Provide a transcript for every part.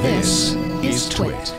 This is TWiT.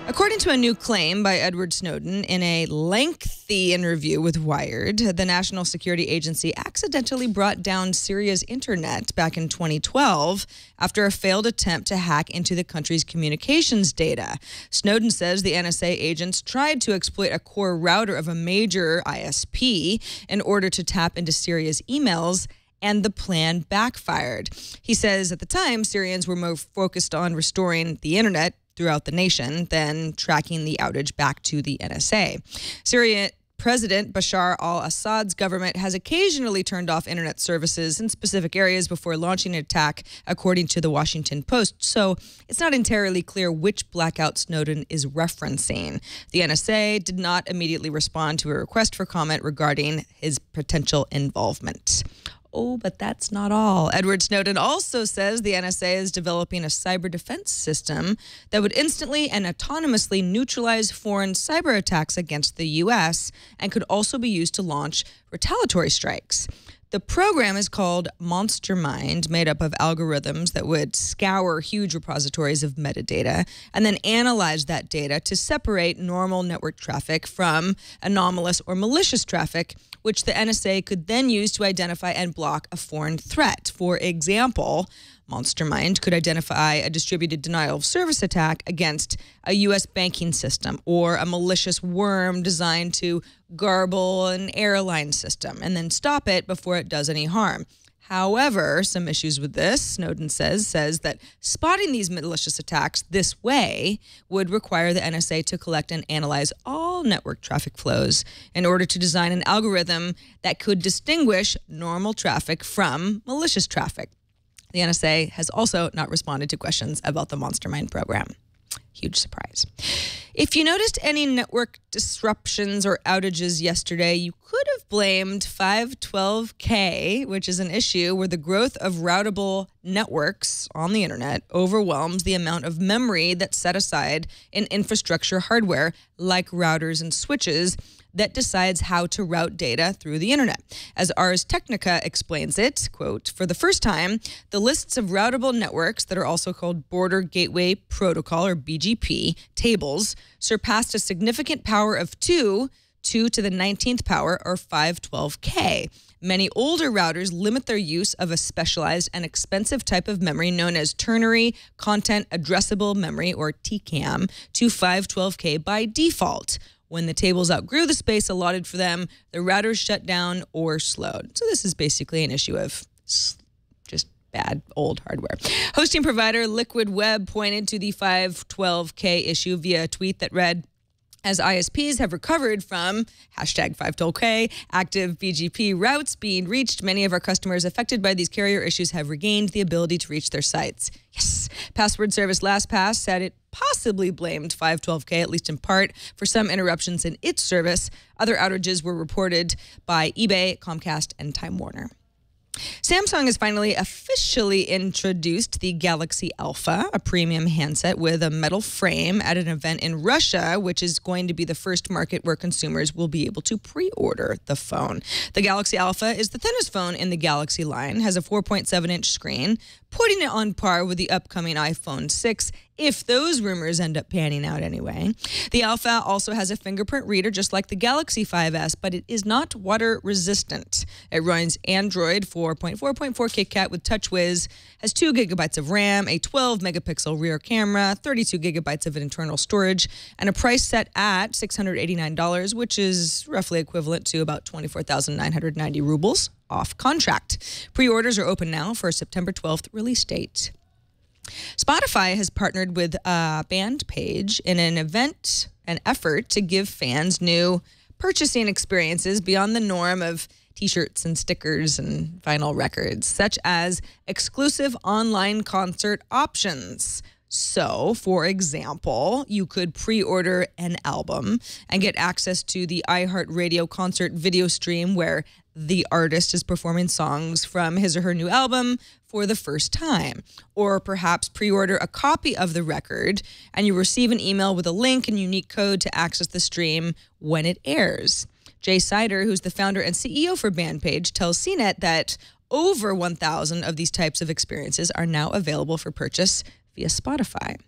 According to a new claim by Edward Snowden in a lengthy interview with Wired, the National Security Agency accidentally brought down Syria's internet back in 2012 after a failed attempt to hack into the country's communications data. Snowden says the NSA agents tried to exploit a core router of a major ISP in order to tap into Syria's emails, and the plan backfired. He says at the time, Syrians were more focused on restoring the internet throughout the nation than tracking the outage back to the NSA. Syrian President Bashar al-Assad's government has occasionally turned off internet services in specific areas before launching an attack, according to the Washington Post. So it's not entirely clear which blackout Snowden is referencing. The NSA did not immediately respond to a request for comment regarding his potential involvement. Oh, but that's not all. Edward Snowden also says the NSA is developing a cyber defense system that would instantly and autonomously neutralize foreign cyber attacks against the U.S. and could also be used to launch retaliatory strikes. The program is called Monstermind, made up of algorithms that would scour huge repositories of metadata and then analyze that data to separate normal network traffic from anomalous or malicious traffic, which the NSA could then use to identify and block a foreign threat. For example, Monstermind could identify a distributed denial of service attack against a U.S. banking system or a malicious worm designed to garble an airline system and then stop it before it does any harm. However, some issues with this, Snowden says that spotting these malicious attacks this way would require the NSA to collect and analyze all network traffic flows in order to design an algorithm that could distinguish normal traffic from malicious traffic. The NSA has also not responded to questions about the Monstermind program. Huge surprise. If you noticed any network disruptions or outages yesterday, you could have blamed 512K, which is an issue where the growth of routable networks on the internet overwhelms the amount of memory that's set aside in infrastructure hardware like routers and switches that decides how to route data through the internet. As Ars Technica explains it, quote, "For the first time, the lists of routable networks that are also called Border Gateway Protocol, or BGP, tables surpassed a significant power of 2 to the 19th power, or 512K. Many older routers limit their use of a specialized and expensive type of memory known as ternary content addressable memory, or TCAM, to 512K by default. When the tables outgrew the space allotted for them, the routers shut down or slowed." So this is basically an issue of just bad old hardware. Hosting provider Liquid Web pointed to the 512K issue via a tweet that read, "As ISPs have recovered from #512K active BGP routes being reached, many of our customers affected by these carrier issues have regained the ability to reach their sites." Yes. Password service LastPass said it possibly blamed 512K, at least in part, for some interruptions in its service. Other outages were reported by eBay, Comcast, and Time Warner. Samsung has finally officially introduced the Galaxy Alpha, a premium handset with a metal frame, at an event in Russia, which is going to be the first market where consumers will be able to pre-order the phone. The Galaxy Alpha is the thinnest phone in the Galaxy line, has a 4.7-inch screen, putting it on par with the upcoming iPhone 6, if those rumors end up panning out anyway. The Alpha also has a fingerprint reader just like the Galaxy 5S, but it is not water resistant. It runs Android 4.4.4 KitKat with TouchWiz, has 2 gigabytes of RAM, a 12-megapixel rear camera, 32 gigabytes of internal storage, and a price set at $689, which is roughly equivalent to about 24,990 rubles off contract. Pre-orders are open now for a September 12th release date. Spotify has partnered with Bandpage in an effort to give fans new purchasing experiences beyond the norm of T-shirts and stickers and vinyl records, such as exclusive online concert options. So, for example, you could pre-order an album and get access to the iHeartRadio concert video stream where the artist is performing songs from his or her new album for the first time. Or perhaps pre-order a copy of the record and you receive an email with a link and unique code to access the stream when it airs. Jay Sider, who's the founder and CEO for Bandpage, tells CNET that over 1,000 of these types of experiences are now available for purchase via Spotify.